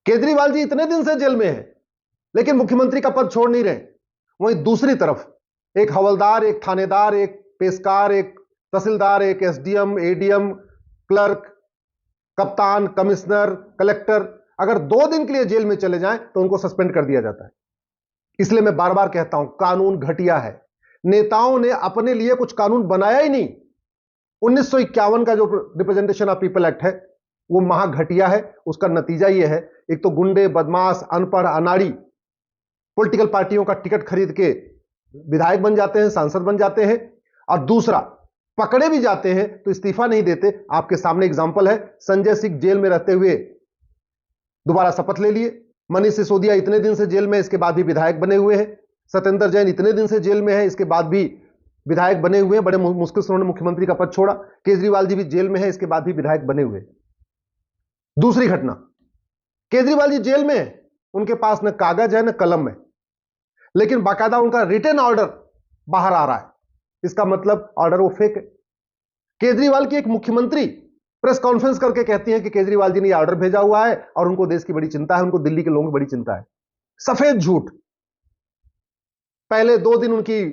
केजरीवाल जी इतने दिन से जेल में है लेकिन मुख्यमंत्री का पद छोड़ नहीं रहे। वहीं दूसरी तरफ एक हवलदार, एक थानेदार, एक पेशकार, एक तहसीलदार, एक एसडीएम, एडीएम, क्लर्क, कप्तान, कमिश्नर, कलेक्टर अगर 2 दिन के लिए जेल में चले जाएं तो उनको सस्पेंड कर दिया जाता है। इसलिए मैं बार बार कहता हूं, कानून घटिया है। नेताओं ने अपने लिए कुछ कानून बनाया ही नहीं। 1951 का जो रिप्रेजेंटेशन ऑफ पीपल एक्ट है वो महाघटिया है। उसका नतीजा यह है, एक तो गुंडे, बदमाश, अनपढ़, अनाड़ी पॉलिटिकल पार्टियों का टिकट खरीद के विधायक बन जाते हैं, सांसद बन जाते हैं, और दूसरा पकड़े भी जाते हैं तो इस्तीफा नहीं देते। आपके सामने एग्जांपल है, संजय सिंह जेल में रहते हुए दोबारा शपथ ले लिए। मनीष सिसोदिया इतने दिन से जेल में, इसके बाद भी विधायक बने हुए हैं। सत्येंद्र जैन इतने दिन से जेल में है, इसके बाद भी विधायक बने हुए हैं। बड़े मुश्किल से उन्होंने मुख्यमंत्री का पद छोड़ा। केजरीवाल जी भी जेल में है, इसके बाद भी विधायक बने हुए। दूसरी घटना, केजरीवाल जी जेल में है, उनके पास न कागज है न कलम है, लेकिन बाकायदा उनका रिटन ऑर्डर बाहर आ रहा है। इसका मतलब ऑर्डर वो फेक है। केजरीवाल की एक मुख्यमंत्री प्रेस कॉन्फ्रेंस करके कहती है कि केजरीवाल जी ने ऑर्डर भेजा हुआ है और उनको देश की बड़ी चिंता है, उनको दिल्ली के लोगों की बड़ी चिंता है। सफेद झूठ। पहले 2 दिन उनकी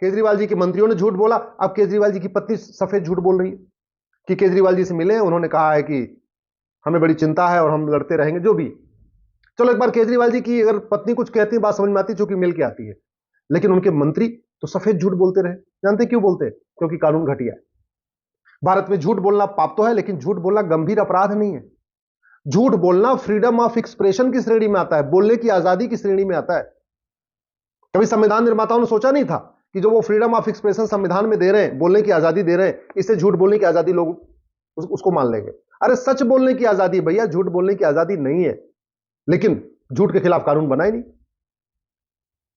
केजरीवाल जी के मंत्रियों ने झूठ बोला, अब केजरीवाल जी की पत्नी सफेद झूठ बोल रही है कि केजरीवाल जी से मिले, उन्होंने कहा है कि हमें बड़ी चिंता है और हम लड़ते रहेंगे। जो भी, चलो एक बार केजरीवाल जी की अगर पत्नी कुछ कहती है बात समझ में आती है, चूंकि मिल के आती है, लेकिन उनके मंत्री तो सफेद झूठ बोलते रहे। जानते क्यों बोलते? क्योंकि कानून घटिया है। भारत में झूठ बोलना पाप तो है, लेकिन झूठ बोलना गंभीर अपराध नहीं है। झूठ बोलना फ्रीडम ऑफ एक्सप्रेशन की श्रेणी में आता है, बोलने की आजादी की श्रेणी में आता है। कभी संविधान निर्माताओं ने सोचा नहीं था कि जो वो फ्रीडम ऑफ एक्सप्रेशन संविधान में दे रहे हैं, बोलने की आजादी दे रहे हैं, इससे झूठ बोलने की आजादी लोग उसको मान लेंगे। अरे सच बोलने की आजादी भैया, झूठ बोलने की आजादी नहीं है। लेकिन झूठ के खिलाफ कानून बना ही नहीं।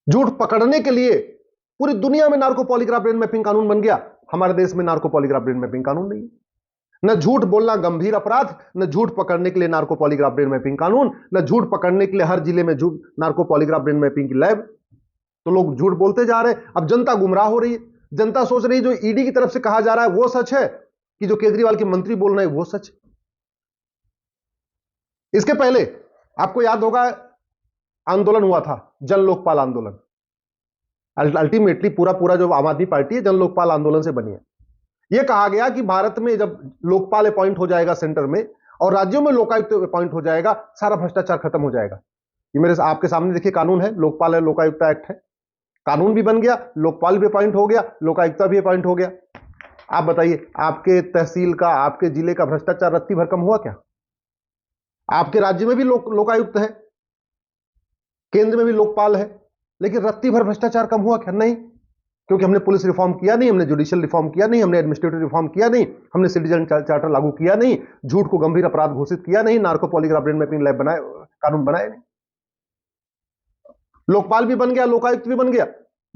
झूठ पकड़ने के लिए पूरी दुनिया में नार्को पॉलीग्राफ ब्रेन मैपिंग कानून बन गया, हमारे देश में नार्को पॉलीग्राफ ब्रेन मैपिंग कानून नहीं है। न झूठ बोलना गंभीर अपराध, न झूठ पकड़ने के लिए नार्को पॉलीग्राफ ब्रेन मैपिंग कानून, न झूठ पकड़ने के लिए हर जिले में झूठ नार्को पॉलीग्राफ ब्रेन मैपिंग की लैब। तो लोग झूठ बोलते जा रहे हैं। अब जनता गुमराह हो रही है। जनता सोच रही है जो ईडी की तरफ से कहा जा रहा है वो सच है, कि जो केजरीवाल के मंत्री बोल रहे हैं वो सच है। इसके पहले आपको याद होगा आंदोलन हुआ था, जन लोकपाल आंदोलन। अल्टीमेटली पूरा जो आम आदमी पार्टी है, जन लोकपाल आंदोलन से बनी है। यह कहा गया कि भारत में जब लोकपाल अपॉइंट हो जाएगा सेंटर में और राज्यों में लोकायुक्त अपॉइंट हो जाएगा, सारा भ्रष्टाचार खत्म हो जाएगा। ये मेरे आपके सामने देखिए कानून है, लोकपाल है, लोकायुक्त एक्ट है। कानून भी बन गया, लोकपाल भी अपॉइंट हो गया, लोकायुक्त भी अपॉइंट हो गया। आप बताइए, आपके तहसील का, आपके जिले का भ्रष्टाचार रत्ती भर कम हुआ क्या? आपके राज्य में भी लोकायुक्त है, केंद्र में भी लोकपाल है, लेकिन रत्ती भर भ्रष्टाचार कम हुआ क्या? नहीं, क्योंकि हमने पुलिस रिफॉर्म किया नहीं, हमने जुडिशियल रिफॉर्म किया नहीं, हमने एडमिनिस्ट्रेटिव रिफॉर्म किया नहीं, हमने सिटीजन चार्टर लागू किया नहीं, झूठ को गंभीर अपराध घोषित किया नहीं, narco polygraph brain mapping lab बनाए, कानून बनाए नहीं। लोकपाल भी बन गया, लोकायुक्त भी बन गया।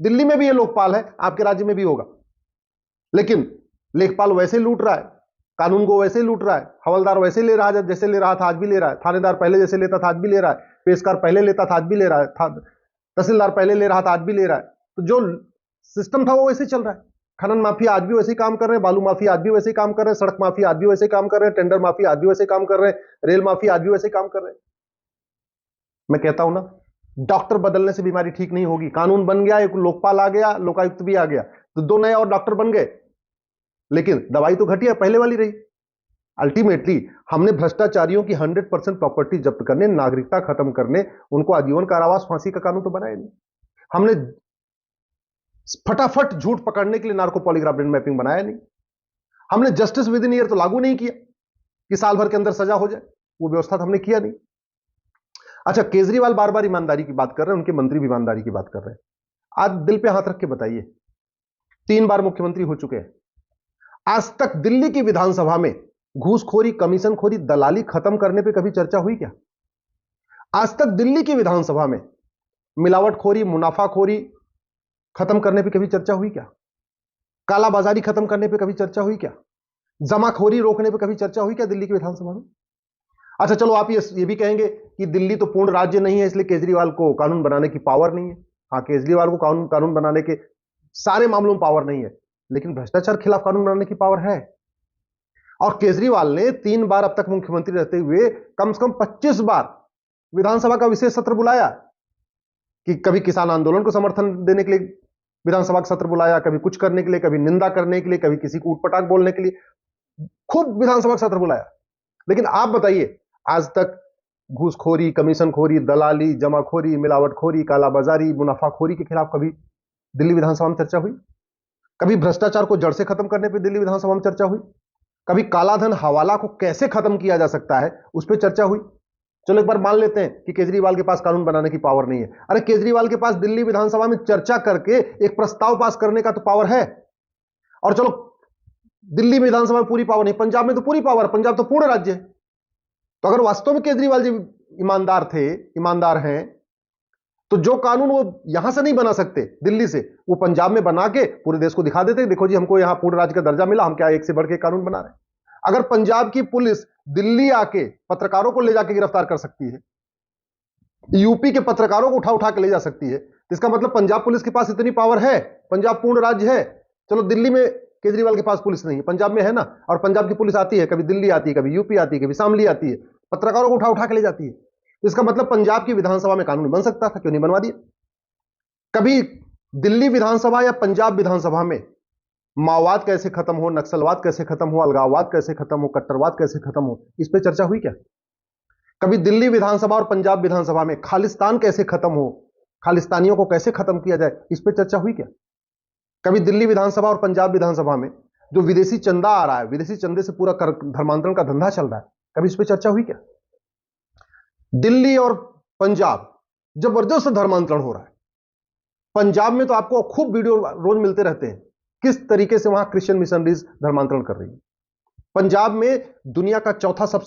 दिल्ली में भी ये लोकपाल है, आपके राज्य में भी होगा, लेकिन लेखपाल वैसे लूट रहा है, कानून को वैसे लूट रहा है, हवलदार वैसे ले रहा है जैसे ले रहा था आज भी ले रहा है, थानेदार पहले जैसे लेता था आज भी ले रहा है, पेशकार पहले लेता था आज भी ले रहा है, तहसीलदार पहले ले रहा था आज भी ले रहा है। तो जो सिस्टम था वो वैसे चल रहा है। खनन माफिया आज भी वैसे काम कर रहे हैं, बालू माफिया आज भी वैसे काम कर रहे हैं, सड़क माफिया आज भी वैसे काम कर रहे हैं, टेंडर माफिया आज भी वैसे काम कर रहे हैं, रेल माफिया आज भी वैसे काम कर रहे हैं। मैं कहता हूं ना, डॉक्टर बदलने से बीमारी ठीक नहीं होगी। कानून बन गया, एक लोकपाल आ गया, लोकायुक्त भी आ गया, तो 2 नए और डॉक्टर बन गए, लेकिन दवाई तो घटिया पहले वाली रही। अल्टीमेटली हमने भ्रष्टाचारियों की 100% प्रॉपर्टी जब्त करने, नागरिकता खत्म करने, उनको आजीवन कारावास, फांसी का कानून तो बनाया नहीं। हमने फटाफट झूठ पकड़ने के लिए नार्को पॉलीग्राफ ब्रेन मैपिंग बनाया नहीं। हमने जस्टिस विद इन ईयर तो लागू नहीं किया कि साल भर के अंदर सजा हो जाए, वो व्यवस्था तो हमने किया नहीं। अच्छा, केजरीवाल बार बार ईमानदारी की बात कर रहे हैं, उनके मंत्री भी ईमानदारी की बात कर रहे हैं। आज दिल पे हाथ रख के बताइए, 3 बार मुख्यमंत्री हो चुके हैं, आज तक दिल्ली की विधानसभा में घूसखोरी, कमीशनखोरी, दलाली खत्म करने पे कभी चर्चा हुई क्या? आज तक दिल्ली की विधानसभा में मिलावटखोरी, मुनाफाखोरी खत्म करने पे कभी चर्चा हुई क्या? कालाबाजारी खत्म करने पे कभी चर्चा हुई क्या? जमाखोरी रोकने पे कभी चर्चा हुई क्या दिल्ली की विधानसभा में? अच्छा चलो, आप ये भी कहेंगे कि दिल्ली तो पूर्ण राज्य नहीं है, इसलिए केजरीवाल को कानून बनाने की पावर नहीं है। हाँ, केजरीवाल को कानून बनाने के सारे मामलों में पावर नहीं है, लेकिन भ्रष्टाचार खिलाफ कानून बनाने की पावर है। और केजरीवाल ने 3 बार अब तक मुख्यमंत्री रहते हुए कम से कम 25 बार विधानसभा का विशेष सत्र बुलाया, कि कभी किसान आंदोलन को समर्थन देने के लिए विधानसभा का सत्र बुलाया, कभी कुछ करने के लिए, कभी निंदा करने के लिए, कभी किसी को उटपटांग बोलने के लिए, खूब विधानसभा का सत्र बुलाया। लेकिन आप बताइए, आज तक घूसखोरी, कमीशनखोरी, दलाली, जमाखोरी, मिलावटखोरी, कालाबाजारी, मुनाफाखोरी के खिलाफ कभी दिल्ली विधानसभा में चर्चा हुई? कभी भ्रष्टाचार को जड़ से खत्म करने पर दिल्ली विधानसभा में चर्चा हुई? कभी कालाधन, हवाला को कैसे खत्म किया जा सकता है उस पर चर्चा हुई? चलो एक बार मान लेते हैं कि केजरीवाल के पास कानून बनाने की पावर नहीं है। अरे केजरीवाल के पास दिल्ली विधानसभा में चर्चा करके एक प्रस्ताव पास करने का तो पावर है। और चलो दिल्ली विधानसभा में पूरी पावर नहीं, पंजाब में तो पूरी पावर, पंजाब तो पूर्ण राज्य है। तो अगर वास्तव में केजरीवाल जी ईमानदार हैं, तो जो कानून वो यहां से नहीं बना सकते दिल्ली से, वो पंजाब में बना के पूरे देश को दिखा देते, देखो जी हमको यहां पूर्ण राज्य का दर्जा मिला, हम क्या एक से बढ़ के कानून बना रहे हैं। अगर पंजाब की पुलिस दिल्ली आके पत्रकारों को ले जाके गिरफ्तार कर सकती है, यूपी के पत्रकारों को उठा उठा के ले जा सकती है, तो इसका मतलब पंजाब पुलिस के पास इतनी पावर है, पंजाब पूर्ण राज्य है। चलो दिल्ली में केजरीवाल के पास पुलिस नहीं है, पंजाब में है ना, और पंजाब की पुलिस आती है, कभी दिल्ली आती है, कभी यूपी आती है, कभी शामली आती है, पत्रकारों को उठा उठा के ले जाती है। तो इसका मतलब पंजाब की विधानसभा में कानून बन सकता था, क्यों नहीं बनवा दिया? कभी दिल्ली विधानसभा या पंजाब विधानसभा में माओवाद कैसे खत्म हो, नक्सलवाद कैसे खत्म हो, अलगाववाद कैसे खत्म हो, कट्टरवाद कैसे खत्म हो, इस पर चर्चा हुई क्या? कभी दिल्ली विधानसभा और पंजाब विधानसभा में खालिस्तान कैसे खत्म हो, खालिस्तानियों को कैसे खत्म किया जाए, इस पर चर्चा हुई क्या? कभी दिल्ली विधानसभा और पंजाब विधानसभा में जो विदेशी चंदा आ रहा है, विदेशी चंदे से पूरा धर्मांतरण का धंधा चल रहा है, कभी इस पर चर्चा हुई क्या? दिल्ली और पंजाब जबरदस्त धर्मांतरण हो रहा है। पंजाब में तो आपको खूब वीडियो रोज मिलते रहते हैं किस तरीके से वहां क्रिश्चियन मिशनरीज धर्मांतरण कर रही है। पंजाब में दुनिया का चौथा सबसे